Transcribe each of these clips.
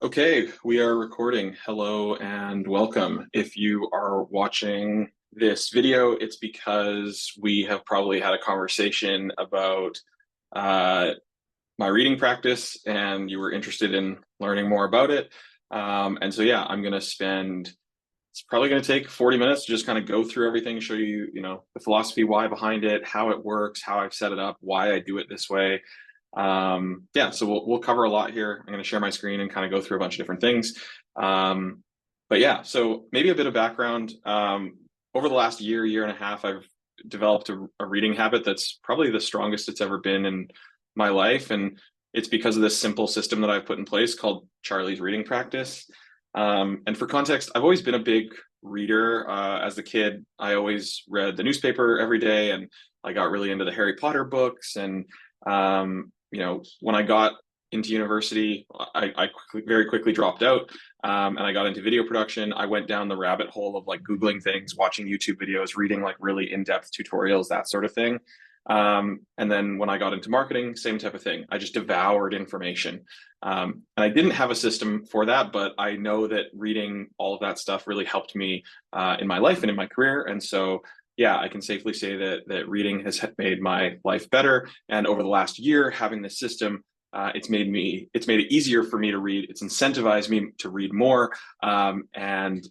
Okay, we are recording. Hello and welcome. If you are watching this video, it's because we have probably had a conversation about uh, my reading practice and you were interested in learning more about it. And so, yeah, I'm going to spend, it's probably going to take 40 minutes to just kind of go through everything, show you, the philosophy, why behind it, how it works, how I've set it up, why I do it this way. Yeah, so we'll cover a lot here. I'm going to share my screen and kind of go through a bunch of different things. But yeah, so maybe a bit of background. Over the last year and a half, I've developed a reading habit that's probably the strongest it's ever been in my life, and it's because of this simple system that I've put in place called Charlie's Reading Practice. And for context, I've always been a big reader. As a kid, I always read the newspaper every day, and I got really into the Harry Potter books. And when I got into university, I very quickly dropped out, and I got into video production. I went down the rabbit hole of like Googling things, watching YouTube videos, reading like really in-depth tutorials, that sort of thing. And then when I got into marketing, same type of thing. I just devoured information. And I didn't have a system for that, but I know that reading all of that stuff really helped me in my life and in my career. And so yeah, I can safely say that reading has made my life better. And over the last year, having this system, it's made it easier for me to read. It's incentivized me to read more, and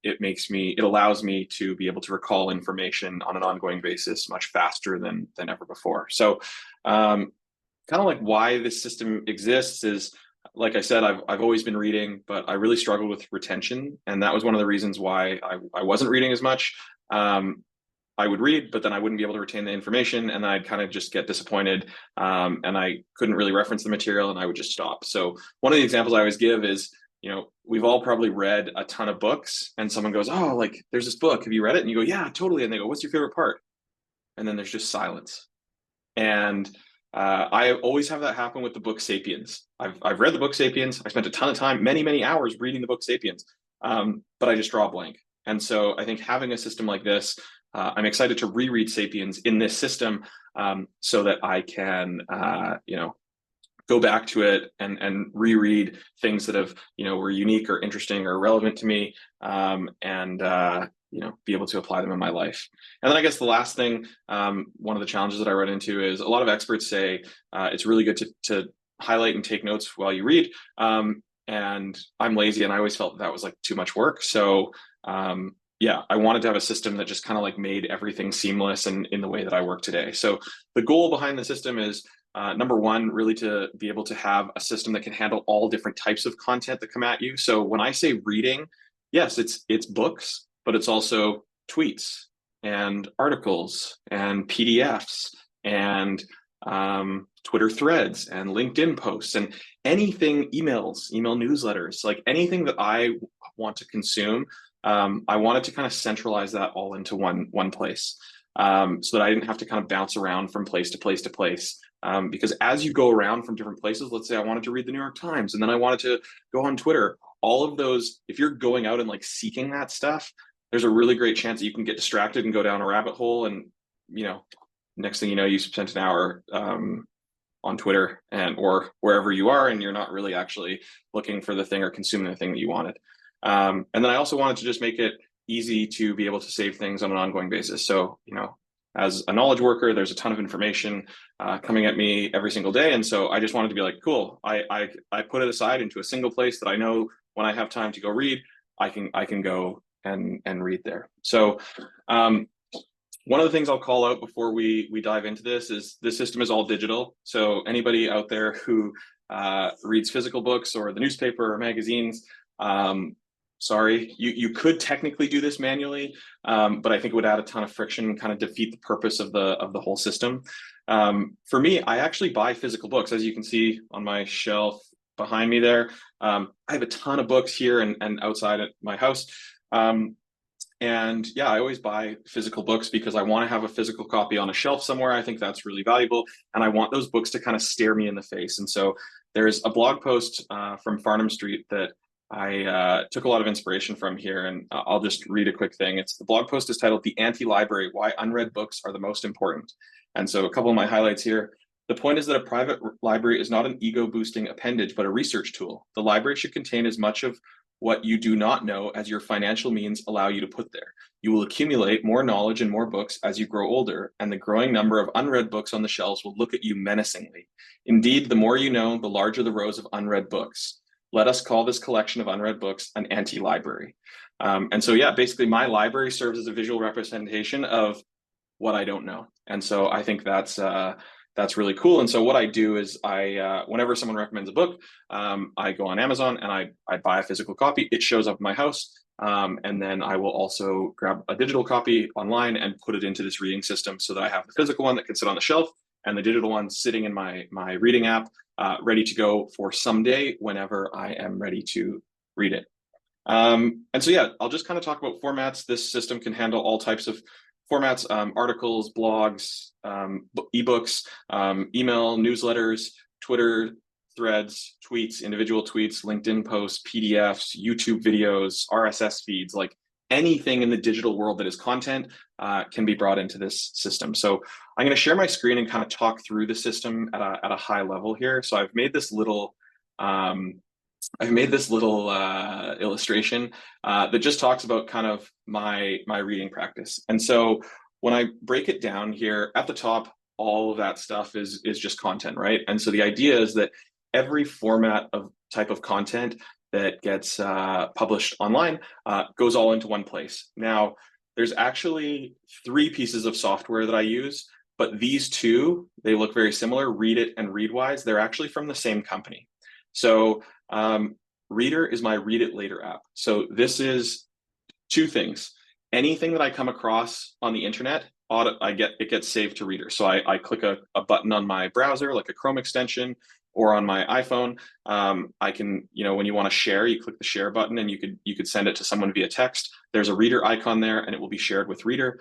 it allows me to be able to recall information on an ongoing basis much faster than ever before. So, kind of like why this system exists is, like I said, I've always been reading, but I really struggled with retention, and that was one of the reasons why I wasn't reading as much. I would read, but then I wouldn't be able to retain the information, and I'd kind of just get disappointed, and I couldn't really reference the material, and I would just stop. So one of the examples I always give is, we've all probably read a ton of books, and someone goes, "Oh, like there's this book. Have you read it?" And you go, "Yeah, totally." And they go, "What's your favorite part?" And then there's just silence. And I always have that happen with the book Sapiens. I've read the book Sapiens. I spent a ton of time, many hours reading the book Sapiens, but I just draw a blank. And so I think having a system like this, I'm excited to reread Sapiens in this system, so that I can, go back to it and reread things that have, were unique or interesting or relevant to me, and be able to apply them in my life. And then I guess the last thing, one of the challenges that I run into is a lot of experts say it's really good to highlight and take notes while you read. And I'm lazy, and I always felt that was like too much work. So yeah, I wanted to have a system that just kind of like made everything seamless and in the way that I work today. So the goal behind the system is, number one, really to be able to have a system that can handle all different types of content that come at you. So when I say reading, yes, it's books, but it's also tweets and articles and PDFs and Twitter threads and LinkedIn posts and anything, email newsletters, like anything that I want to consume. I wanted to kind of centralize that all into one place, so that I didn't have to kind of bounce around from place to place to place. Because as you go around from different places, let's say I wanted to read the New York Times and then I wanted to go on Twitter, all of those, if you're going out and like seeking that stuff, there's a really great chance that you can get distracted and go down a rabbit hole. And, next thing you know, you spent an hour on Twitter or wherever you are, and you're not really actually looking for the thing or consuming the thing that you wanted. And then I also wanted to just make it easy to be able to save things on an ongoing basis. So, as a knowledge worker, there's a ton of information coming at me every single day. And so I just wanted to be like, cool, I put it aside into a single place that I know when I have time to go read, I can go and read there. So one of the things I'll call out before we dive into this is the system is all digital. So anybody out there who reads physical books or the newspaper or magazines, sorry, you could technically do this manually, but I think it would add a ton of friction and kind of defeat the purpose of the whole system. For me, I actually buy physical books, as you can see on my shelf behind me there. I have a ton of books here and outside at my house. And yeah, I always buy physical books because I want to have a physical copy on a shelf somewhere. I think that's really valuable. And I want those books to kind of stare me in the face. And so there's a blog post from Farnham Street that I took a lot of inspiration from here, and I'll just read a quick thing. The blog post is titled "The Anti-Library: Why Unread Books Are the Most Important." And so a couple of my highlights here. The point is that a private library is not an ego-boosting appendage, but a research tool. The library should contain as much of what you do not know as your financial means allow you to put there. You will accumulate more knowledge and more books as you grow older, and the growing number of unread books on the shelves will look at you menacingly. Indeed, the more you know, the larger the rows of unread books. Let us call this collection of unread books an anti-library. And so, yeah, basically my library serves as a visual representation of what I don't know. And so I think that's really cool. And so what I do is whenever someone recommends a book, I go on Amazon and I buy a physical copy. It shows up in my house. And then I will also grab a digital copy online and put it into this reading system so that I have the physical one that can sit on the shelf and the digital one sitting in my reading app, ready to go for someday whenever I am ready to read it. And so, yeah, I'll just kind of talk about formats. This system can handle all types of formats, articles, blogs, ebooks, email, newsletters, Twitter threads, tweets, individual tweets, LinkedIn posts, PDFs, YouTube videos, RSS feeds, like anything in the digital world that is content can be brought into this system. So I'm going to share my screen and kind of talk through the system at a high level here. So I've made this little illustration that just talks about kind of my reading practice. And so when I break it down here at the top, all of that stuff is just content, right? And so the idea is that every format of type of content that gets published online goes all into one place. Now, there's actually 3 pieces of software that I use, but these two, they look very similar, Readit and Readwise. They're actually from the same company. So Reader is my Read It Later app. So this is 2 things. Anything that I come across on the internet, it gets saved to Reader. So I click a button on my browser, like a Chrome extension, or on my iPhone. I can, when you want to share, you click the share button and you could send it to someone via text. There's a Reader icon there and it will be shared with Reader.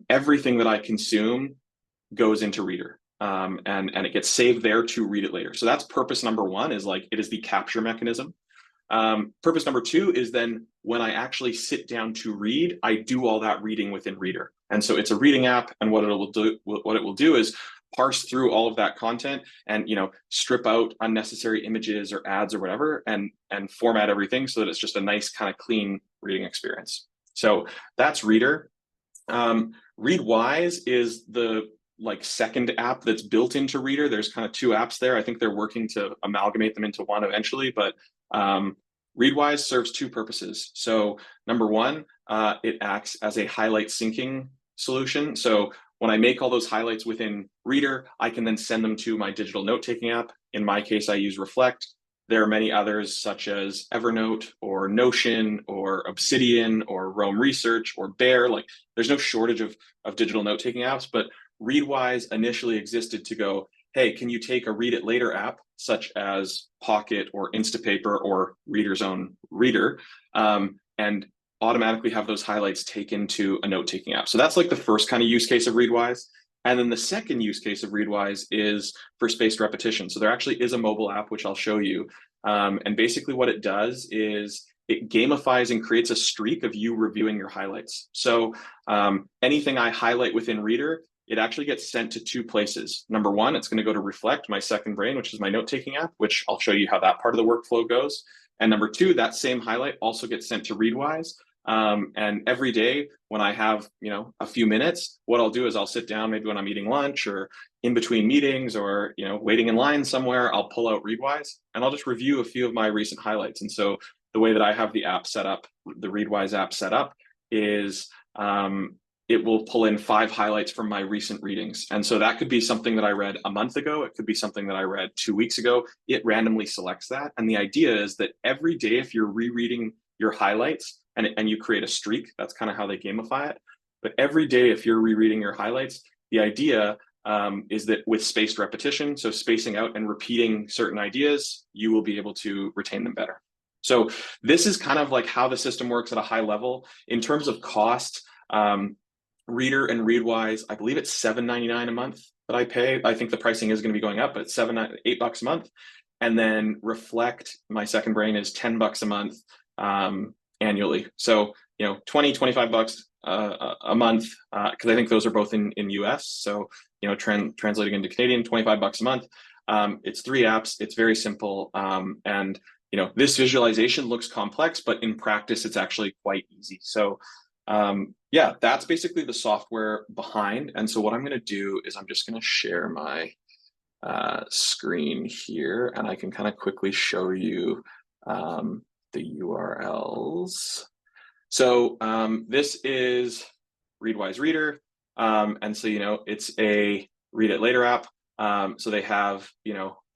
Everything that I consume goes into Reader. And it gets saved there to read it later. So that's purpose number 1, is like, it is the capture mechanism. Purpose number 2 is then when I actually sit down to read, I do all that reading within Reader. And so it's a reading app, and what it will do is parse through all of that content and strip out unnecessary images or ads or whatever, and format everything so that it's just a nice kind of clean reading experience. So that's Reader. Readwise is the second app that's built into Reader. There's kind of 2 apps there. I think they're working to amalgamate them into one eventually, but Readwise serves 2 purposes. So number 1, it acts as a highlight syncing solution. So when I make all those highlights within Reader, I can then send them to my digital note-taking app. In my case, I use Reflect. There are many others such as Evernote or Notion or Obsidian or Roam Research or Bear. Like, there's no shortage of digital note-taking apps, but Readwise initially existed to go, hey, can you take a Read It Later app such as Pocket or Instapaper or Reader's own Reader, and automatically have those highlights taken to a note-taking app? So that's like the first kind of use case of Readwise. And then the second use case of Readwise is for spaced repetition. So there actually is a mobile app, which I'll show you. And basically what it does is it gamifies and creates a streak of you reviewing your highlights. So anything I highlight within Reader, it actually gets sent to 2 places. Number 1, it's going to go to Reflect, my second brain, which is my note-taking app, which I'll show you how that part of the workflow goes. And number 2, that same highlight also gets sent to Readwise. And every day when I have, a few minutes, what I'll do is I'll sit down, maybe when I'm eating lunch or in between meetings or, waiting in line somewhere, I'll pull out Readwise and I'll just review a few of my recent highlights. And so the way that I have the app set up, the Readwise app set up, is it will pull in 5 highlights from my recent readings. And so that could be something that I read a month ago. It could be something that I read 2 weeks ago. It randomly selects that. And the idea is that every day, if you're rereading your highlights and you create a streak, that's kind of how they gamify it. But every day, if you're rereading your highlights, the idea is that with spaced repetition, so spacing out and repeating certain ideas, you will be able to retain them better. So this is kind of like how the system works at a high level. In terms of cost, Reader and Readwise, I believe it's $7.99 a month that I pay. I think the pricing is going to be going up, but $8 a month. And then Reflect, my second brain, is $10 a month annually. So, $20, $25 a month, because I think those are both in US. So translating into Canadian, 25 bucks a month. It's 3 apps. It's very simple. And this visualization looks complex, but in practice, it's actually quite easy. So yeah, that's basically the software behind. And so what I'm going to do is I'm just going to share my screen here, and I can kind of quickly show you the URLs. So this is Readwise Reader. And so, it's a Read It Later app. So they have,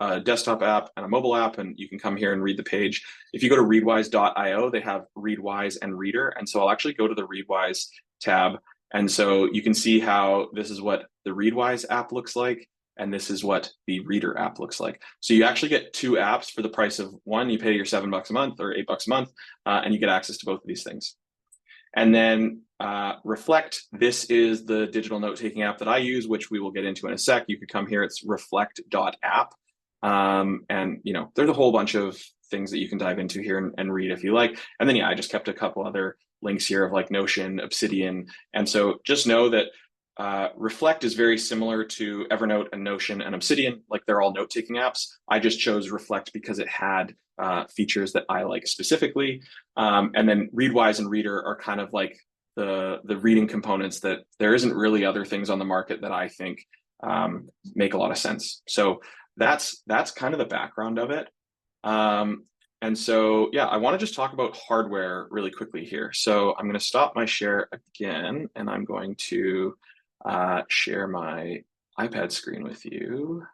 a desktop app and a mobile app, and you can come here and read the page. If you go to readwise.io, they have Readwise and Reader. And so I'll actually go to the Readwise tab. And so you can see how this is what the Readwise app looks like, and this is what the Reader app looks like. So you actually get 2 apps for the price of one. You pay your $7 a month or $8 a month, and you get access to both of these things. And then Reflect, this is the digital note-taking app that I use, which we will get into in a sec. You could come here, it's reflect.app. And there's a whole bunch of things that you can dive into here and read if you like. And then, I just kept a couple other links here of like Notion, Obsidian. And so just know that Reflect is very similar to Evernote and Notion and Obsidian. Like, they're all note-taking apps. I just chose Reflect because it had features that I like specifically. And then Readwise and Reader are kind of like the reading components that there isn't really other things on the market that I think make a lot of sense. So that's kind of the background of it. And so, yeah, I want to just talk about hardware really quickly here. So I'm going to stop my share again, and I'm going to share my iPad screen with you.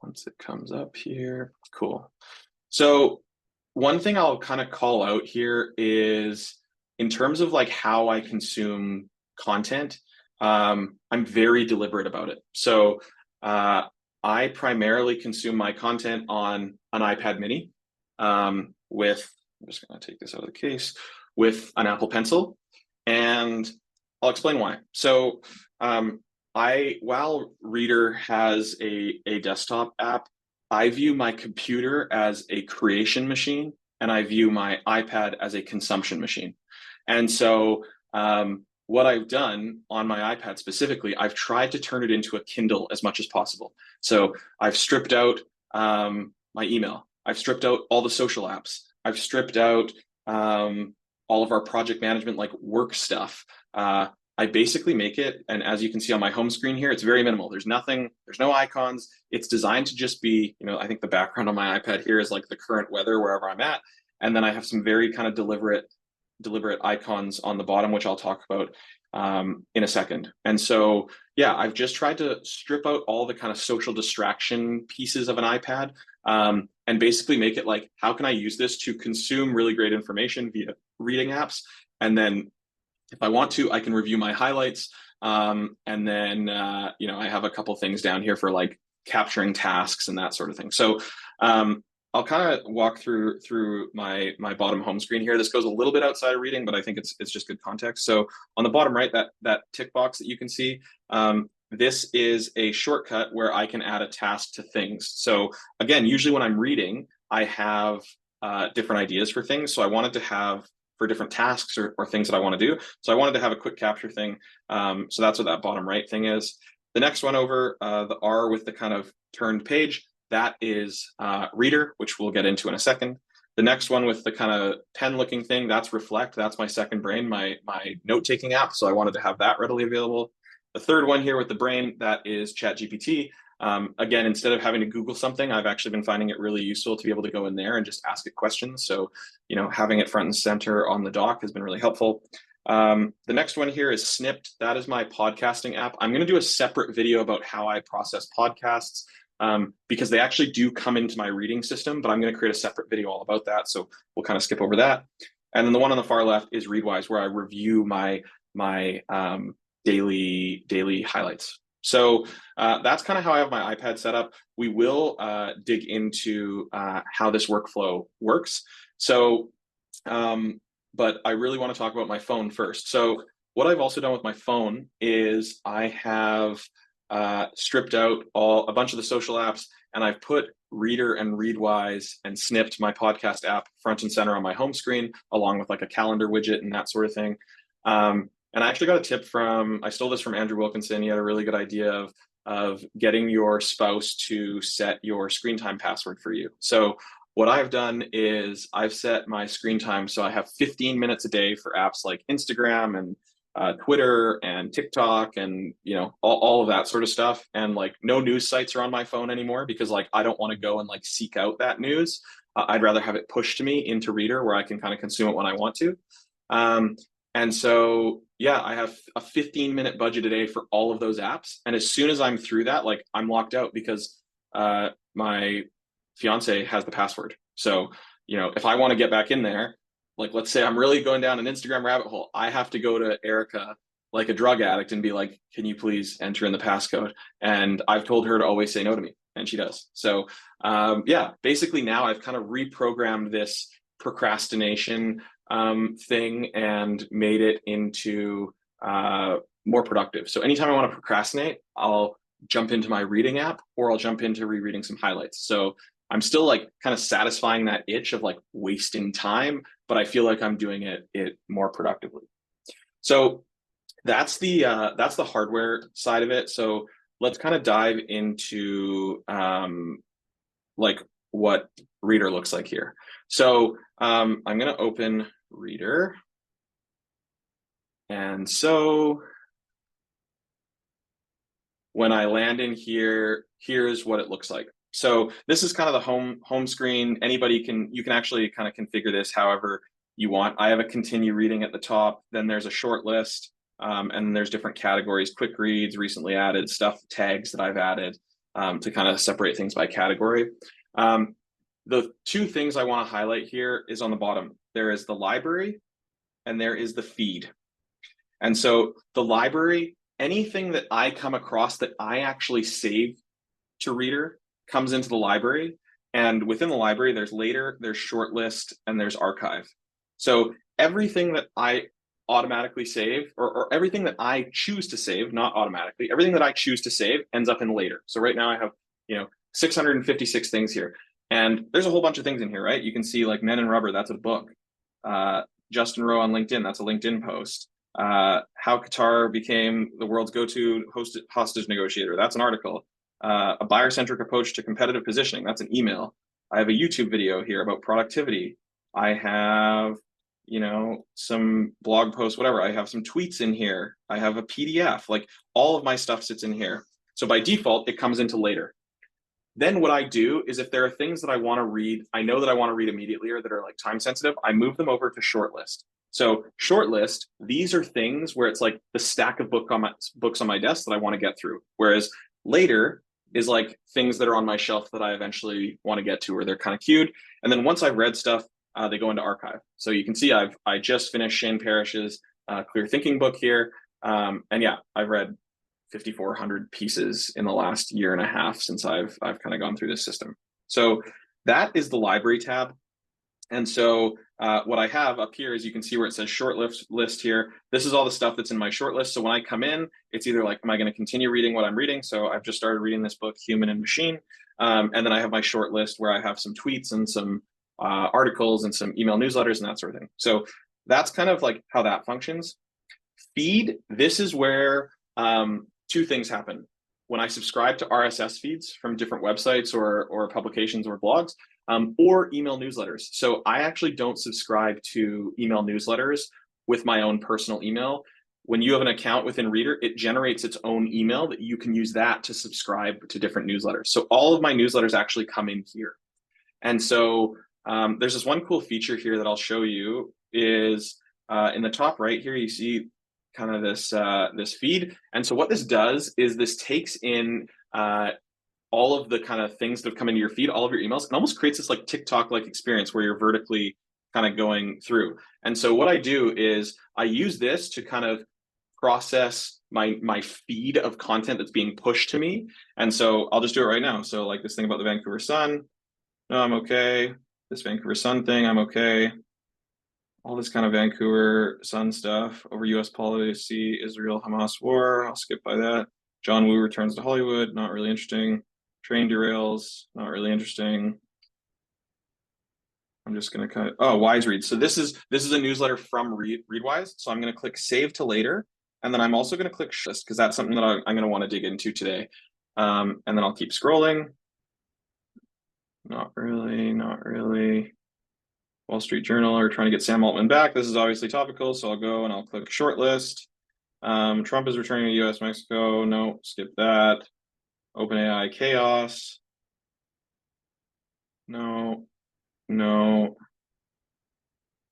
Once it comes up here, cool. So one thing I'll kind of call out here is in terms of like how I consume content, I'm very deliberate about it. So I primarily consume my content on an iPad mini with, I'm just going to take this out of the case, with an Apple Pencil. And I'll explain why. So while Reader has a desktop app, I view my computer as a creation machine, and I view my iPad as a consumption machine. And so what I've done on my iPad specifically, I've tried to turn it into a Kindle as much as possible. So I've stripped out my email. I've stripped out all the social apps. I've stripped out all of our project management, like work stuff. I basically make it, and as you can see on my home screen here, it's very minimal. There's nothing, there's no icons. It's designed to just be, I think the background on my iPad here is like the current weather wherever I'm at. And then I have some very kind of deliberate icons on the bottom, which I'll talk about in a second. And so, yeah, I've just tried to strip out all the kind of social distraction pieces of an iPad and basically make it like, how can I use this to consume really great information via reading apps? And then if I want to, I can review my highlights. And then, I have a couple things down here for like capturing tasks and that sort of thing. So I'll kind of walk through my bottom home screen here. This goes a little bit outside of reading, but I think it's just good context. So on the bottom right, that tick box that you can see, this is a shortcut where I can add a task to things. So again, usually when I'm reading, I have different ideas for things. So I wanted to have for different tasks or things that I want to do. So I wanted to have a quick capture thing. So that's what that bottom right thing is. The next one over, the R with the kind of turned page, that is Reader, which we'll get into in a second. The next one with the kind of pen looking thing, that's Reflect. That's my second brain, my note-taking app. So I wanted to have that readily available. The third one here with the brain, that is ChatGPT. Again, instead of having to Google something, I've actually been finding it really useful to be able to go in there and just ask it questions. So, having it front and center on the dock has been really helpful. The next one here is Snipped. That is my podcasting app. I'm going to do a separate video about how I process podcasts because they actually do come into my reading system, but I'm going to create a separate video all about that. So we'll kind of skip over that. And then the one on the far left is Readwise, where I review my daily highlights. So that's kind of how I have my iPad set up. We will dig into how this workflow works. So, but I really want to talk about my phone first. So what I've also done with my phone is I have stripped out a bunch of the social apps, and I've put Reader and Readwise and Snipped, my podcast app, front and center on my home screen, along with like a calendar widget and that sort of thing. And I actually got a tip from, I stole this from Andrew Wilkinson. He had a really good idea of getting your spouse to set your screen time password for you. So what I've done is I've set my screen time so I have 15 minutes a day for apps like Instagram and Twitter and TikTok and all of that sort of stuff. And like no news sites are on my phone anymore because like I don't want to go and like seek out that news. I'd rather have it pushed to me into Reader where I can kind of consume it when I want to. Um, and so, yeah, I have a 15-minute budget a day for all of those apps. And as soon as I'm through that, like I'm locked out because my fiance has the password. So, if I want to get back in there, like let's say I'm really going down an Instagram rabbit hole, I have to go to Erica like a drug addict and be like, can you please enter in the passcode? And I've told her to always say no to me, and she does. So, yeah, basically now I've kind of reprogrammed this procrastination thing and made it into more productive. So anytime I want to procrastinate, I'll jump into my reading app or I'll jump into rereading some highlights. So I'm still like kind of satisfying that itch of like wasting time, but I feel like I'm doing it more productively. So that's the hardware side of it. So let's kind of dive into like what Reader looks like here. So I'm going to open Reader. And so when I land in here, here's what it looks like. So this is kind of the home screen. You can actually kind of configure this however you want. I have a continue reading at the top. Then there's a short list, and there's different categories: quick reads, recently added stuff, tags that I've added to kind of separate things by category. The two things I want to highlight here is on the bottom. There is the library and there is the feed. And so the library, anything that I come across that I actually save to Reader comes into the library. And within the library, there's later, there's shortlist, and there's archive. So everything that I automatically save, or everything that I choose to save, not automatically, everything that I choose to save ends up in later. So right now I have, 656 things here. And there's a whole bunch of things in here, right? You can see like Men in Rubber, that's a book. Justin Rowe on LinkedIn, that's a LinkedIn post. How Qatar became the world's go-to hostage negotiator, that's an article. A buyer-centric approach to competitive positioning, that's an email. I have a YouTube video here about productivity. I have, some blog posts, whatever. I have some tweets in here. I have a PDF, like all of my stuff sits in here. So by default, it comes into later. Then what I do is if there are things that I want to read, I know that I want to read immediately or that are like time sensitive, I move them over to shortlist. So shortlist, these are things where it's like the stack of books on my desk that I want to get through. Whereas later is like things that are on my shelf that I eventually want to get to, or they're kind of queued. And then once I've read stuff, they go into archive. So you can see I just finished Shane Parrish's Clear Thinking book here. And yeah, I've read 5,400 pieces in the last year and a half since I've kind of gone through this system. So that is the library tab. And so what I have up here is you can see where it says short list here. This is all the stuff that's in my short list. So when I come in, it's either like, am I going to continue reading what I'm reading? So I've just started reading this book, Human and Machine. And then I have my short list where I have some tweets and some articles and some email newsletters and that sort of thing. So that's kind of like how that functions. Feed, this is where two things happen. When I subscribe to RSS feeds from different websites or publications or blogs, or email newsletters. So I actually don't subscribe to email newsletters with my own personal email. When you have an account within Reader, it generates its own email that you can use that to subscribe to different newsletters. So all of my newsletters actually come in here. And so there's this one cool feature here that I'll show you is in the top right here, you see kind of this feed. And so what this does is this takes in all of the kind of things that have come into your feed, all of your emails, and almost creates this like TikTok-like experience where you're vertically kind of going through. And so what I do is I use this to kind of process my feed of content that's being pushed to me. And so I'll just do it right now. So like this thing about the Vancouver Sun, no, I'm okay. This Vancouver Sun thing, I'm okay. All this kind of Vancouver Sun stuff over US policy, Israel, Hamas war, I'll skip by that. John Woo returns to Hollywood, not really interesting. Train derails, not really interesting. I'm just going to cut. Oh, Wise Read. So this is a newsletter from Readwise. So I'm going to click Save to Later, and then I'm also going to click Shortlist because that's something that I'm going to want to dig into today. And then I'll keep scrolling. Not really, not really. Wall Street Journal are trying to get Sam Altman back. This is obviously topical, so I'll go and I'll click Shortlist. Trump is returning to U.S. Mexico. No, skip that. OpenAI chaos. No, no,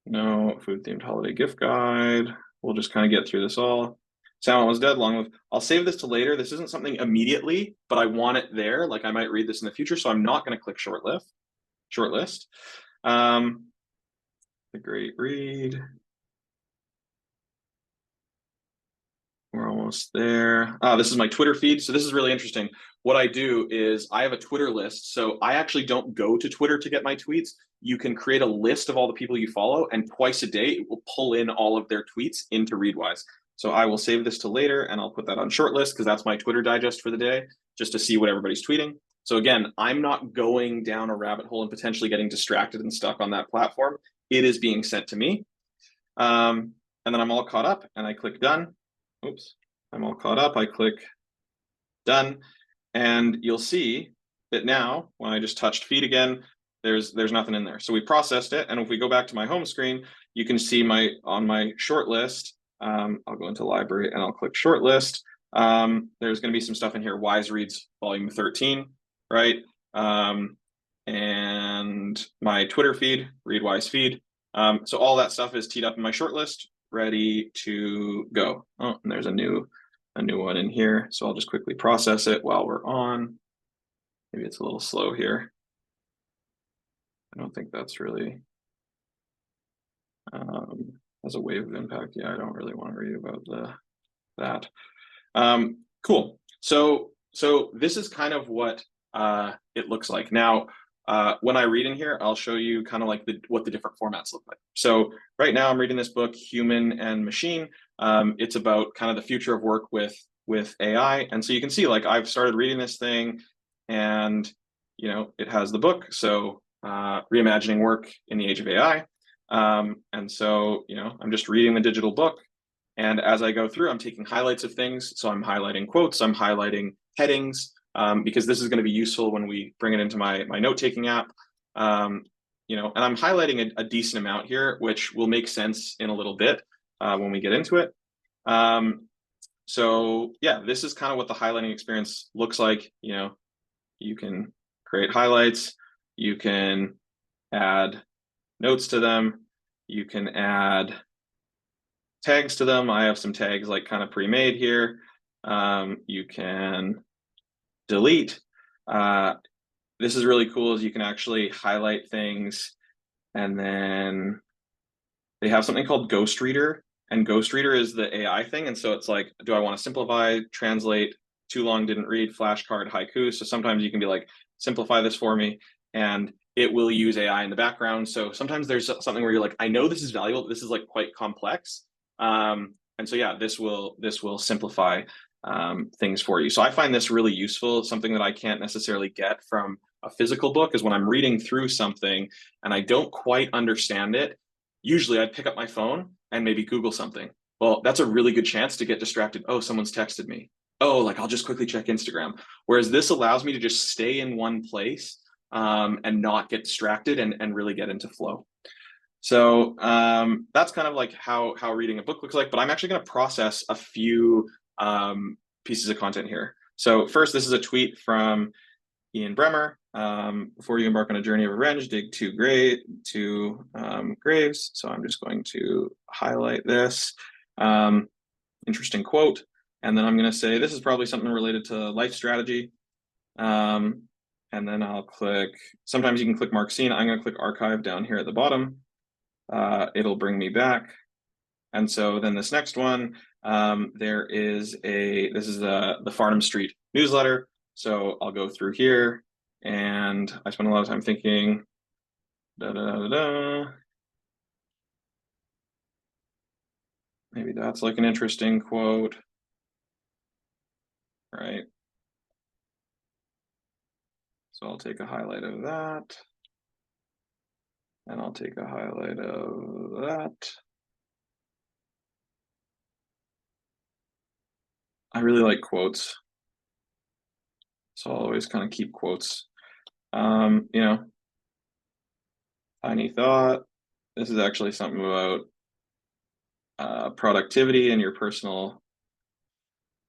no. Food themed holiday gift guide. We'll just kind of get through this all. Sam was dead. Long live. I'll save this to later. This isn't something immediately, but I want it there. Like I might read this in the future, so I'm not going to click shortlist. The Great Read. We're almost there. This is my Twitter feed. So this is really interesting. What I do is I have a Twitter list. So I actually don't go to Twitter to get my tweets. You can create a list of all the people you follow, and twice a day it will pull in all of their tweets into Readwise. So I will save this to later and I'll put that on shortlist because that's my Twitter digest for the day, just to see what everybody's tweeting. So again, I'm not going down a rabbit hole and potentially getting distracted and stuck on that platform. It is being sent to me. And then I'm all caught up and I click done. Oops, I'm all caught up. I click done, and you'll see that now when I just touched feed again, there's nothing in there. So we processed it, and if we go back to my home screen, you can see on my short list. I'll go into library and I'll click shortlist. There's going to be some stuff in here. Wise Reads volume 13, right? And my Twitter feed, Readwise feed. So all that stuff is teed up in my shortlist, ready to go. Oh, and there's a new one in here. So I'll just quickly process it while we're on. Maybe it's a little slow here. I don't think that's really has a wave of impact. Yeah, I don't really want to read about that. Cool. So this is kind of what it looks like. Now, when I read in here, I'll show you kind of like what the different formats look like. So right now I'm reading this book, Human and Machine. It's about kind of the future of work with AI. And so you can see like I've started reading this thing and, you know, it has the book. So reimagining work in the age of AI. And so, you know, I'm just reading the digital book. And as I go through, I'm taking highlights of things. So I'm highlighting quotes, I'm highlighting headings, because this is going to be useful when we bring it into my note-taking app. You know, and I'm highlighting a decent amount here, which will make sense in a little bit when we get into it. So yeah, this is kind of what the highlighting experience looks like. You know, you can create highlights, you can add notes to them, you can add tags to them. I have some tags like kind of pre-made here. You can delete. This is really cool, is you can actually highlight things, and then they have something called Ghost Reader, and Ghost Reader is the AI thing. And so it's like, do I want to simplify, translate, too long, didn't read, flashcard, haiku? So sometimes you can be like, simplify this for me, and it will use AI in the background. So sometimes there's something where you're like, I know this is valuable, but this is like quite complex. And so yeah, this will simplify things for you. So I find this really useful. Something that I can't necessarily get from a physical book is when I'm reading through something and I don't quite understand it. Usually I'd pick up my phone and maybe Google something. Well, that's a really good chance to get distracted. Oh, someone's texted me. Oh, like I'll just quickly check Instagram. Whereas this allows me to just stay in one place and not get distracted and really get into flow. So that's kind of like how reading a book looks like, but I'm actually going to process a few pieces of content here. So first, this is a tweet from Ian Bremmer. Before you embark on a journey of revenge, dig two graves. So I'm just going to highlight this interesting quote. And then I'm going to say, this is probably something related to life strategy. And then I'll click, sometimes you can click Mark Scene. I'm going to click archive down here at the bottom. It'll bring me back. And so then this next one, this is the Farnham Street newsletter. So I'll go through here and I spend a lot of time thinking, maybe that's like an interesting quote, right? So I'll take a highlight of that. And I'll take a highlight of that. I really like quotes, so I'll always kind of keep quotes. You know, tiny thought. This is actually something about productivity and your personal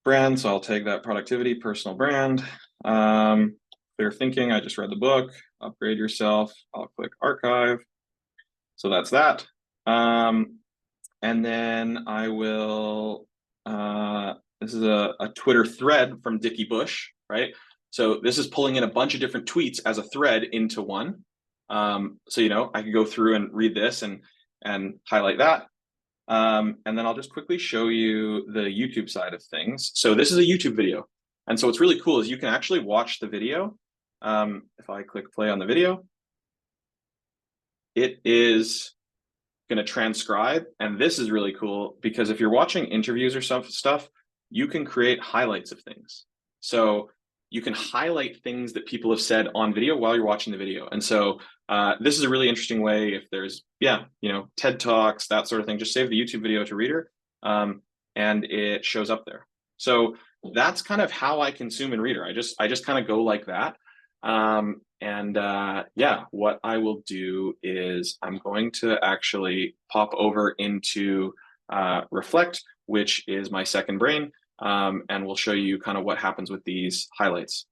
brand. So I'll take that productivity, personal brand. Clear thinking. I just read the book. Upgrade yourself. I'll click archive. So that's that. And then I will. This is a Twitter thread from Dickie Bush, right? So this is pulling in a bunch of different tweets as a thread into one. So I can go through and read this and highlight that. And then I'll just quickly show you the YouTube side of things. So this is a YouTube video. And so what's really cool is you can actually watch the video. If I click play on the video, it is going to transcribe. And this is really cool because if you're watching interviews or stuff, you can create highlights of things. So you can highlight things that people have said on video while you're watching the video. And so this is a really interesting way if there's, TED Talks, that sort of thing, just save the YouTube video to Reader and it shows up there. So that's kind of how I consume in Reader. I just kind of go like that. What I will do is I'm going to actually pop over into Reflect, which is my second brain, and we'll show you kind of what happens with these highlights.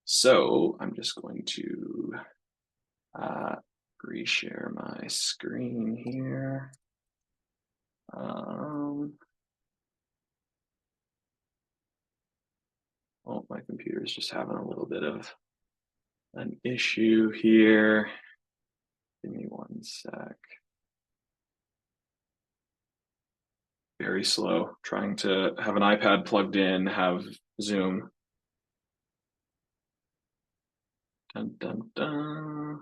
So I'm just going to reshare my screen here. My computer is just having a little bit of an issue here. Give me one sec. Very slow, trying to have an iPad plugged in, have Zoom. Dun, dun, dun.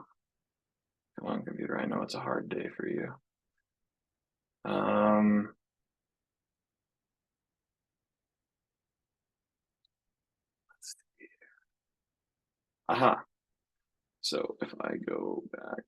Come on, computer, I know it's a hard day for you. Let's see. Aha. So if I go back.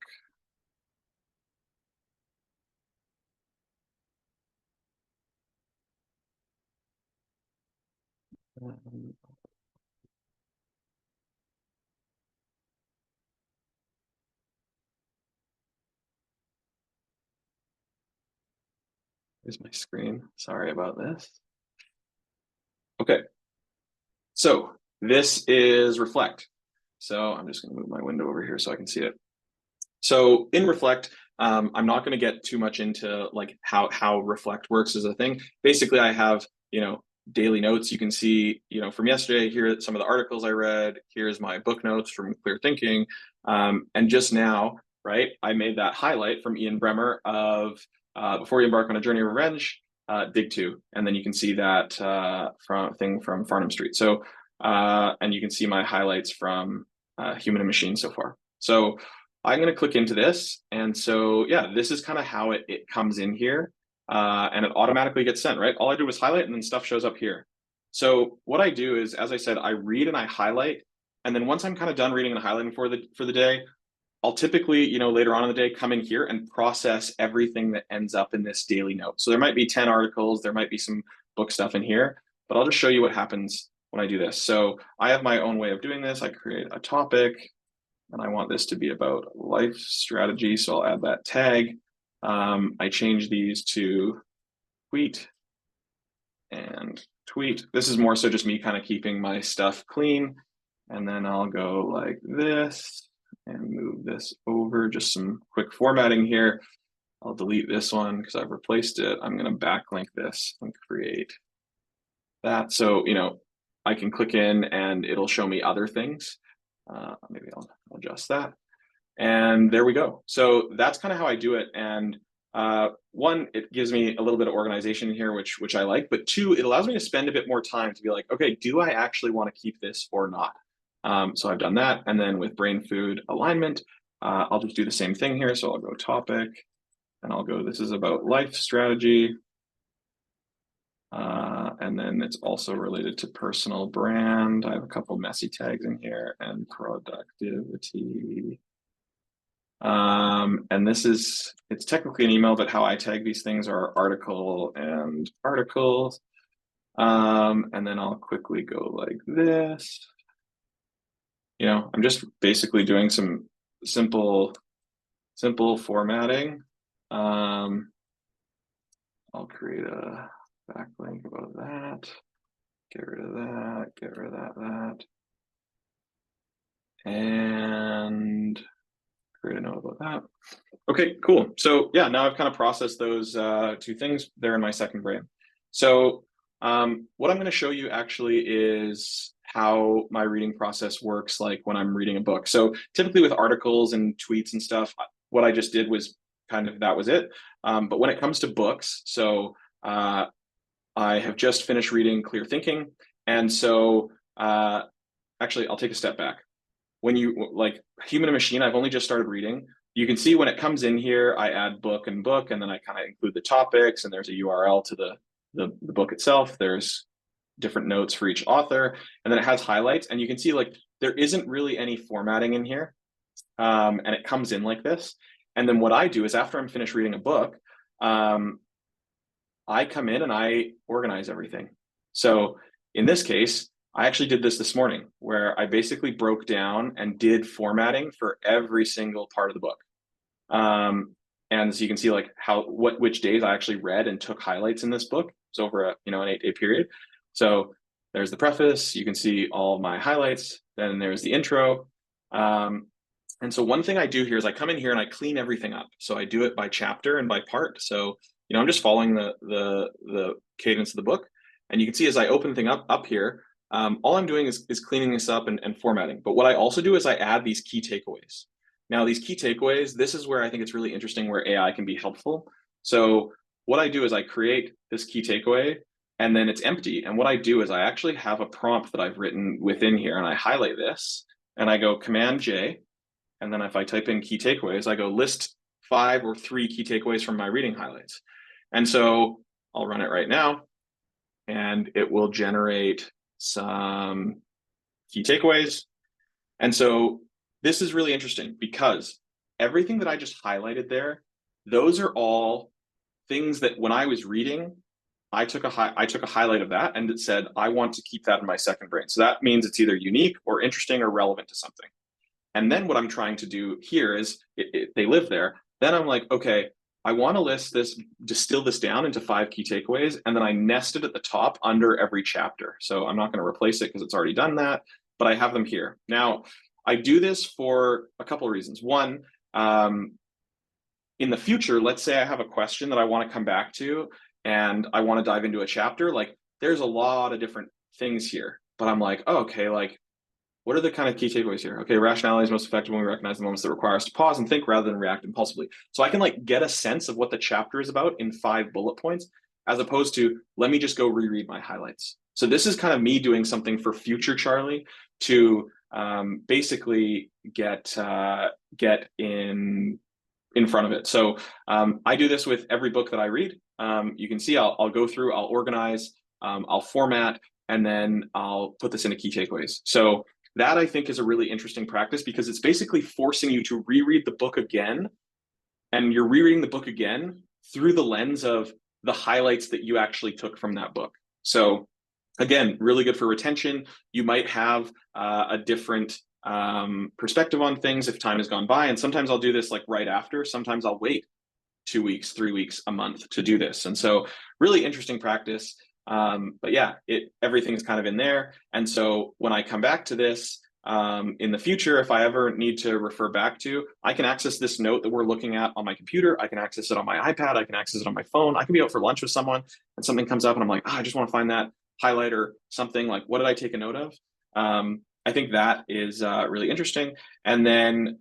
Here's my screen. Sorry about this. Okay. So this is Reflect. So I'm just going to move my window over here so I can see it. So in Reflect, I'm not going to get too much into like how Reflect works as a thing. Basically, I have, daily notes. You can see, from yesterday, here are some of the articles I read. Here's my book notes from Clear Thinking. And just now, right, I made that highlight from Ian Bremmer of Before You Embark on a Journey of Revenge, Dig 2. And then you can see that from Farnham Street. So, and you can see my highlights from Human and Machine so far. So I'm going to click into this. And so, yeah, this is kind of how it comes in here. And it automatically gets sent, right? All I do is highlight and then stuff shows up here. So what I do is, as I said, I read and I highlight. And then once I'm kind of done reading and highlighting for the day, I'll typically, later on in the day, come in here and process everything that ends up in this daily note. So there might be 10 articles, there might be some book stuff in here, but I'll just show you what happens when I do this. So I have my own way of doing this. I create a topic and I want this to be about life strategy. So I'll add that tag. I change these to tweet and tweet. This is more so just me kind of keeping my stuff clean. And then I'll go like this and move this over, just some quick formatting here. I'll delete this one because I've replaced it. I'm going to backlink this and create that. So, I can click in and it'll show me other things. Maybe I'll adjust that. And there we go. So that's kind of how I do it. And one, it gives me a little bit of organization here, which I like. But two, it allows me to spend a bit more time to be like, okay, do I actually want to keep this or not? So I've done that. And then with brain food alignment, I'll just do the same thing here. So I'll go topic and I'll go, this is about life strategy. And then it's also related to personal brand. I have a couple messy tags in here and productivity. And it's technically an email, but how I tag these things are article and articles. And then I'll quickly go like this. I'm just basically doing some simple formatting. I'll create a backlink about that. Get rid of that, get rid of that. And create a note about that. Okay, cool. So yeah, now I've kind of processed those two things there in my second brain. So what I'm going to show you actually is how my reading process works like when I'm reading a book. So typically with articles and tweets and stuff, what I just did was that was it. But when it comes to books, so I have just finished reading Clear Thinking. And so actually, I'll take a step back. When you like Human and Machine, I've only just started reading. You can see when it comes in here, I add book, and then I kind of include the topics, and there's a URL to the book itself. There's different notes for each author, and then it has highlights, and you can see like there isn't really any formatting in here, and it comes in like this. And then what I do is after I'm finished reading a book, I come in and I organize everything. So in this case, I actually did this morning where I basically broke down and did formatting for every single part of the book. And so you can see like which days I actually read and took highlights in this book. It's over an 8-day period. So there's the preface. You can see all of my highlights. Then there's the intro. And so one thing I do here is I come in here and I clean everything up. So I do it by chapter and by part. So I'm just following the cadence of the book. And you can see as I open thing up here, all I'm doing is cleaning this up and formatting. But what I also do is I add these key takeaways. Now, these key takeaways, this is where I think it's really interesting where AI can be helpful. So what I do is I create this key takeaway and then it's empty. And what I do is I actually have a prompt that I've written within here and I highlight this and I go Command J. And then if I type in key takeaways, I go list 5 or 3 key takeaways from my reading highlights. And so I'll run it right now and it will generate some key takeaways. And so this is really interesting because everything that I just highlighted there, those are all things that when I was reading, I took a highlight of that and it said, I want to keep that in my second brain. So that means it's either unique or interesting or relevant to something. And then what I'm trying to do here is they live there. Then I'm like, okay, I want to distill this down into 5 key takeaways, and then I nest it at the top under every chapter. So I'm not going to replace it because it's already done that, but I have them here. Now, I do this for a couple of reasons. One, in the future, let's say I have a question that I want to come back to, and I want to dive into a chapter, like there's a lot of different things here, but I'm like, oh, okay, like, what are the kind of key takeaways here? Okay, rationality is most effective when we recognize the moments that require us to pause and think rather than react impulsively. So I can like get a sense of what the chapter is about in 5 bullet points, as opposed to let me just go reread my highlights. So this is kind of me doing something for future Charlie to basically get in front of it. So I do this with every book that I read. You can see I'll go through, I'll organize, I'll format, and then I'll put this into key takeaways. So that I think is a really interesting practice because it's basically forcing you to reread the book again, and you're rereading the book again through the lens of the highlights that you actually took from that book. So again, really good for retention. You might have a different perspective on things if time has gone by. And sometimes I'll do this like right after. Sometimes I'll wait 2 weeks, 3 weeks, a month to do this. And so really interesting practice. But yeah, everything's kind of in there. And so when I come back to this in the future, if I ever need to refer back to, I can access this note that we're looking at on my computer. I can access it on my iPad. I can access it on my phone. I can be out for lunch with someone and something comes up and I'm like, I just want to find that highlight or something, like, what did I take a note of? I think that is really interesting. And then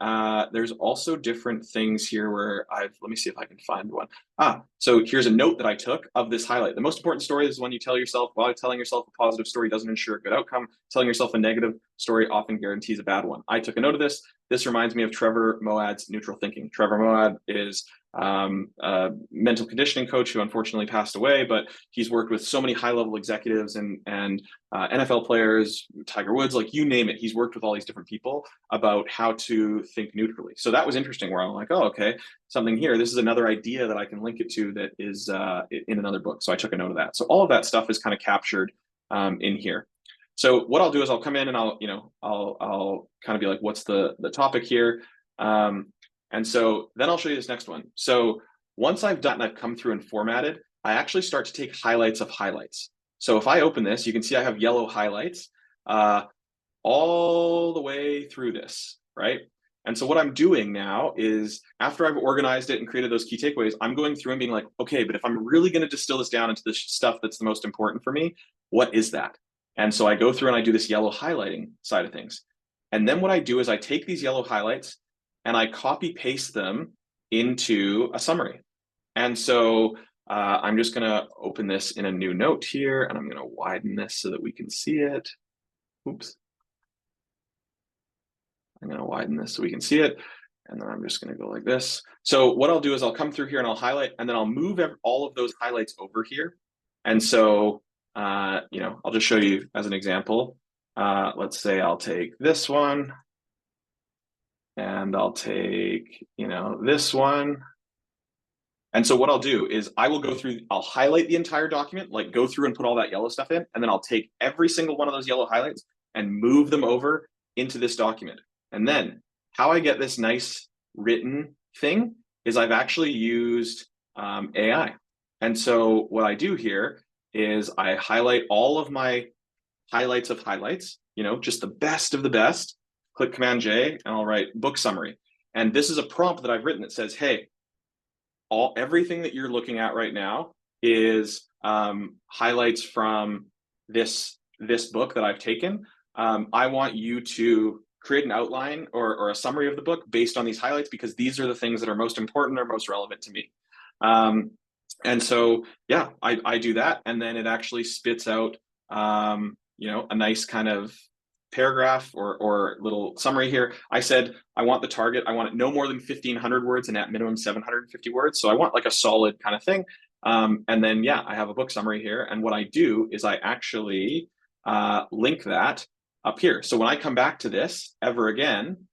there's also different things here where let me see if I can find one. So here's a note that I took of this highlight. The most important story is when you tell yourself, while telling yourself a positive story doesn't ensure a good outcome, telling yourself a negative story often guarantees a bad one. I took a note of this. This reminds me of Trevor Moawad's neutral thinking. Trevor Moawad is a mental conditioning coach who unfortunately passed away, but he's worked with so many high-level executives and NFL players, Tiger Woods, like you name it. He's worked with all these different people about how to think neutrally. So that was interesting where I'm like, oh, okay, something here. This is another idea that I can link it to that is in another book. So I took a note of that. So all of that stuff is kind of captured in here. So what I'll do is I'll come in and I'll kind of be like, what's the topic here? And so then I'll show you this next one. So once I've done, I've come through and formatted, I actually start to take highlights of highlights. So if I open this, you can see I have yellow highlights all the way through this, right? And so what I'm doing now is after I've organized it and created those key takeaways, I'm going through and being like, okay, but if I'm really going to distill this down into the stuff that's the most important for me, what is that? And so I go through and I do this yellow highlighting side of things. And then what I do is I take these yellow highlights and I copy paste them into a summary. And so I'm just going to open this in a new note here, and I'm going to widen this so that we can see it. Oops. I'm going to widen this so we can see it. And then I'm just going to go like this. So what I'll do is I'll come through here and I'll highlight, and then I'll move all of those highlights over here. And so, I'll just show you as an example. Let's say I'll take this one. And I'll take, this one. And so what I'll do is I will go through, I'll highlight the entire document, like go through and put all that yellow stuff in, and then I'll take every single one of those yellow highlights and move them over into this document. And then how I get this nice written thing is I've actually used AI. And so what I do here is I highlight all of my highlights of highlights, just the best of the best, click Command J, and I'll write book summary. And this is a prompt that I've written that says, hey, everything that you're looking at right now is highlights from this book that I've taken. I want you to create an outline or a summary of the book based on these highlights, because these are the things that are most important or most relevant to me. And so, yeah, I do that. And then it actually spits out, a nice kind of paragraph or little summary here. I said, I want the target. I want it no more than 1,500 words and at minimum 750 words. So I want like a solid kind of thing. And then, yeah, I have a book summary here. And what I do is I actually link that up here. So when I come back to this ever again,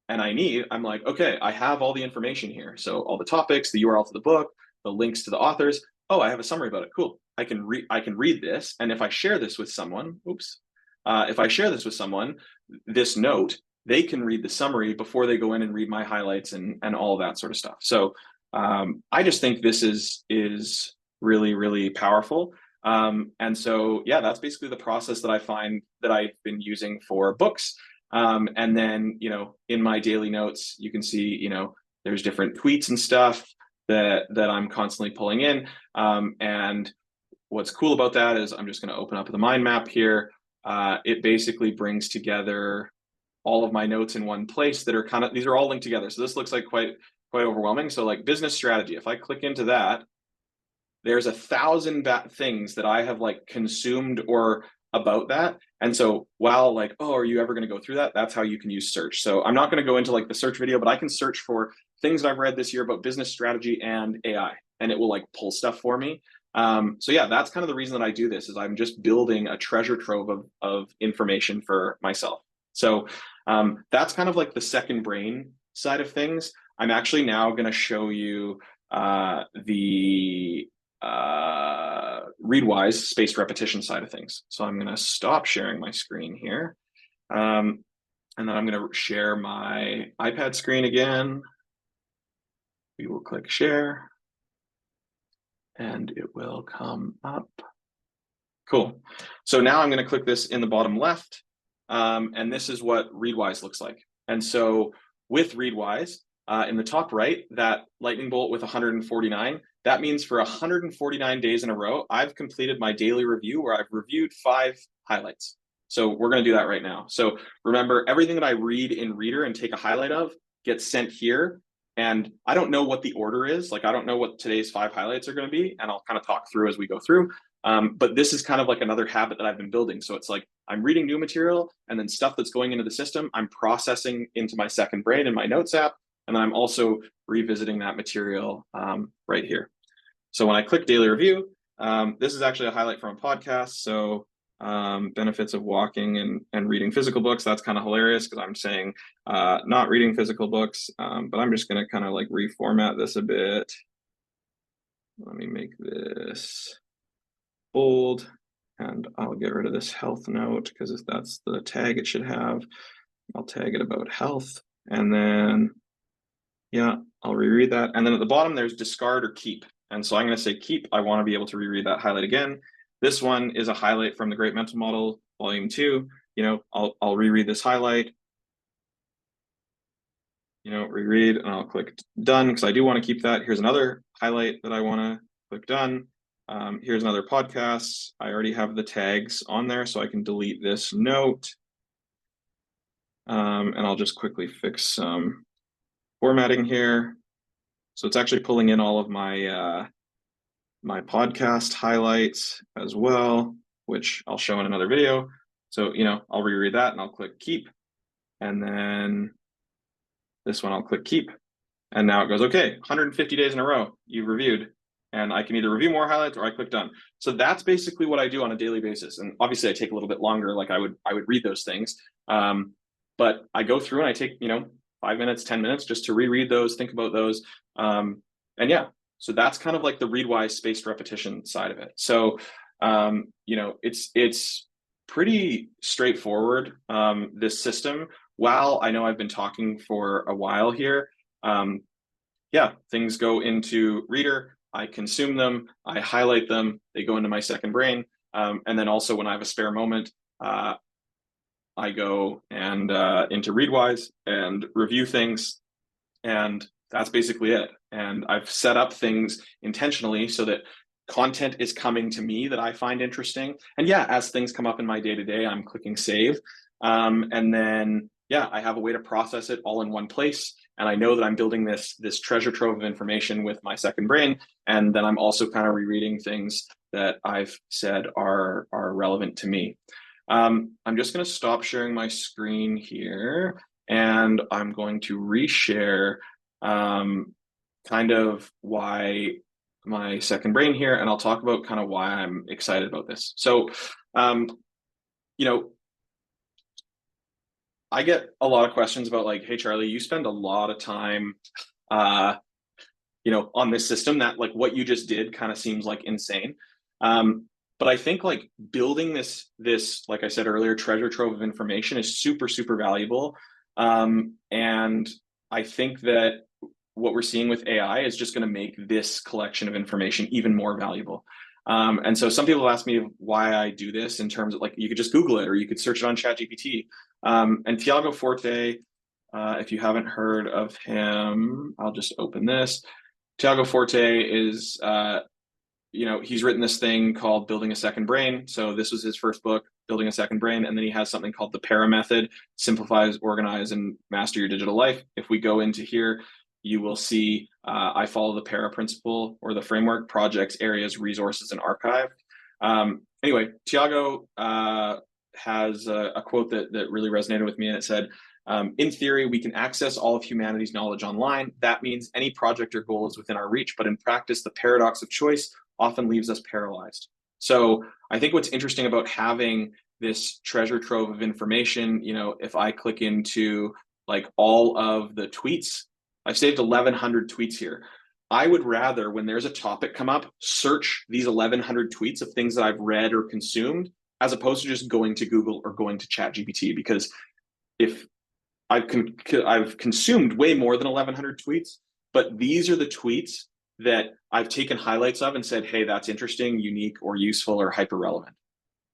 and I'm like, okay, I have all the information here. So all the topics, the URL to the book, the links to the authors. Oh, I have a summary about it. Cool. I can read this. And if I share this with someone, if I share this with someone, this note, they can read the summary before they go in and read my highlights and all of that sort of stuff. So I just think this is really, really powerful. And so, yeah, that's basically the process that I find that I've been using for books. And then, in my daily notes, you can see, there's different tweets and stuff that I'm constantly pulling in. And what's cool about that is I'm just going to open up the mind map here. It basically brings together all of my notes in one place that are these are all linked together. So this looks like quite overwhelming. So like business strategy, if I click into that, there's 1,000 things that I have like consumed or about that. And so while like, oh, are you ever going to go through that? That's how you can use search. So I'm not going to go into like the search video, but I can search for things that I've read this year about business strategy and AI, and it will like pull stuff for me. So yeah, that's kind of the reason that I do this, is I'm just building a treasure trove of information for myself. So that's kind of like the second brain side of things. I'm actually now going to show you the Readwise spaced repetition side of things. So I'm going to stop sharing my screen here. And then I'm going to share my iPad screen again. We will click share. And it will come up. Cool. So now I'm going to click this in the bottom left. And this is what Readwise looks like. And so with Readwise, in the top right, that lightning bolt with 149, that means for 149 days in a row, I've completed my daily review where I've reviewed 5 highlights. So we're going to do that right now. So remember, everything that I read in Reader and take a highlight of gets sent here. And I don't know what the order is. Like, I don't know what today's 5 highlights are going to be. And I'll kind of talk through as we go through. But this is kind of like another habit that I've been building. So it's like I'm reading new material, and then stuff that's going into the system, I'm processing into my second brain in my notes app, and then I'm also revisiting that material right here. So when I click daily review, this is actually a highlight from a podcast. So benefits of walking and reading physical books. That's kind of hilarious because I'm saying not reading physical books, but I'm just going to kind of like reformat this a bit. Let me make this bold, and I'll get rid of this health note because if that's the tag it should have, I'll tag it about health, and then yeah, I'll reread that. And then at the bottom, there's discard or keep. And so I'm going to say keep. I want to be able to reread that highlight again. This one is a highlight from the Great Mental Model, Volume 2. I'll reread this highlight, reread, and I'll click done because I do want to keep that. Here's another highlight that I want to click done. Here's another podcast. I already have the tags on there, so I can delete this note. And I'll just quickly fix some formatting here. So it's actually pulling in all of my my podcast highlights as well, which I'll show in another video. So, I'll reread that and I'll click keep. And then this one I'll click keep. And now it goes, okay, 150 days in a row you've reviewed. And I can either review more highlights or I click done. So that's basically what I do on a daily basis. And obviously I take a little bit longer, like I would read those things. But I go through and I take, 5 minutes, 10 minutes just to reread those, think about those. And yeah, so that's kind of like the Readwise spaced repetition side of it. So, it's pretty straightforward, this system. While I know I've been talking for a while here, yeah, things go into Reader, I consume them, I highlight them, they go into my second brain. And then also when I have a spare moment, I go and into Readwise and review things, and that's basically it. And I've set up things intentionally so that content is coming to me that I find interesting. And yeah, as things come up in my day-to-day, I'm clicking save. And then, yeah, I have a way to process it all in one place. And I know that I'm building this treasure trove of information with my second brain. And then I'm also kind of rereading things that I've said are relevant to me. I'm just going to stop sharing my screen here, and I'm going to reshare kind of why my second brain here, and I'll talk about kind of why I'm excited about this. So, I get a lot of questions about like, hey, Charlie, you spend a lot of time, on this system that like what you just did kind of seems like insane. But I think like building this, like I said earlier, treasure trove of information is super, super valuable. And I think that what we're seeing with AI is just going to make this collection of information even more valuable. And so some people ask me why I do this in terms of like, you could just Google it or you could search it on ChatGPT. And Tiago Forte, if you haven't heard of him, I'll just open this. Tiago Forte is, he's written this thing called Building a Second Brain. So this was his first book, Building a Second Brain. And then he has something called the PARA method, simplifies, organize, and master your digital life. If we go into here, you will see I follow the PARA principle or the framework: projects, areas, resources, and archive. Anyway, Tiago has a quote that really resonated with me, and it said, in theory, we can access all of humanity's knowledge online. That means any project or goal is within our reach, but in practice, the paradox of choice often leaves us paralyzed. So I think what's interesting about having this treasure trove of information, if I click into like all of the tweets, I've saved 1,100 tweets here. I would rather, when there's a topic come up, search these 1,100 tweets of things that I've read or consumed, as opposed to just going to Google or going to ChatGPT. Because if I've consumed way more than 1,100 tweets, but these are the tweets that I've taken highlights of and said, hey, that's interesting, unique, or useful, or hyper relevant,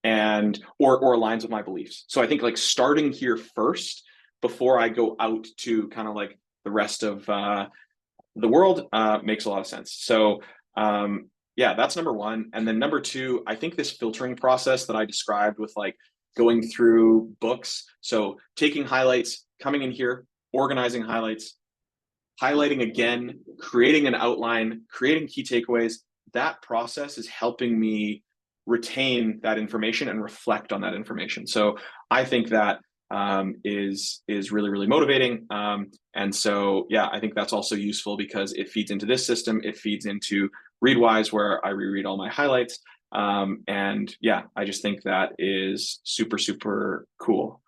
and or aligns with my beliefs. So I think like starting here first before I go out to kind of like the rest of the world makes a lot of sense. So yeah, that's number one. And then number two, I think this filtering process that I described with like going through books, so taking highlights, coming in here, organizing highlights, highlighting again, creating an outline, creating key takeaways, that process is helping me retain that information and reflect on that information. So I think that is really, really motivating. And so, yeah, I think that's also useful because it feeds into this system. It feeds into Readwise, where I reread all my highlights. And yeah, I just think that is super, super cool.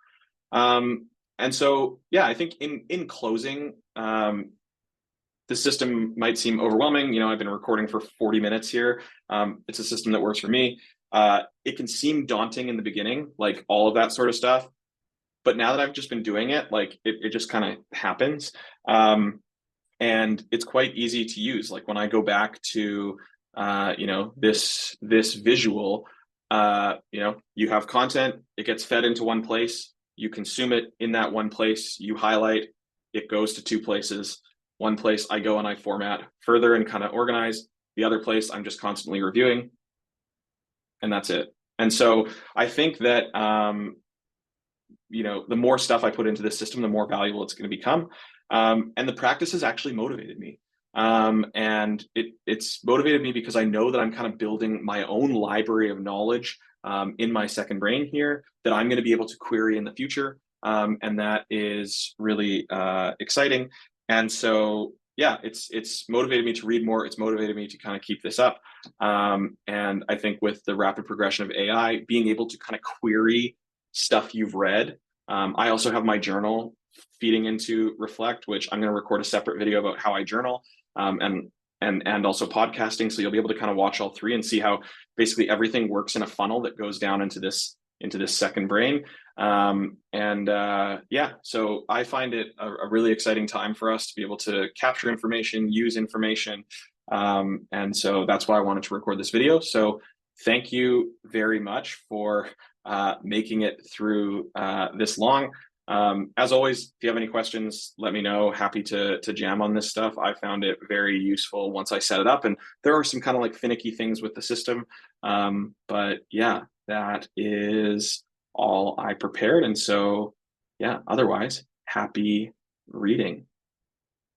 And so, yeah, I think in closing, the system might seem overwhelming. I've been recording for 40 minutes here. It's a system that works for me. It can seem daunting in the beginning, like all of that sort of stuff. But now that I've just been doing it, like it just kind of happens. And it's quite easy to use. Like when I go back to, this visual, you have content, it gets fed into one place, you consume it in that one place, you highlight, it goes to two places. One place I go and I format further and kind of organize. The other place I'm just constantly reviewing, and that's it. And so I think that the more stuff I put into this system, the more valuable it's going to become. And the practice has actually motivated me. And it's motivated me because I know that I'm kind of building my own library of knowledge in my second brain here that I'm going to be able to query in the future. And that is really exciting. And so, yeah, it's motivated me to read more. It's motivated me to kind of keep this up. And I think with the rapid progression of AI, being able to kind of query stuff you've read. I also have my journal feeding into Reflect, which I'm going to record a separate video about how I journal, and also podcasting. So you'll be able to kind of watch all three and see how basically everything works in a funnel that goes down into this second brain. Yeah, so I find it a really exciting time for us to be able to capture information, use information. And so that's why I wanted to record this video. So thank you very much for making it through this long. As always, if you have any questions, let me know. Happy to jam on this stuff. I found it very useful once I set it up, and there are some kind of like finicky things with the system. But yeah, that is all I prepared. And so, yeah, otherwise, happy reading.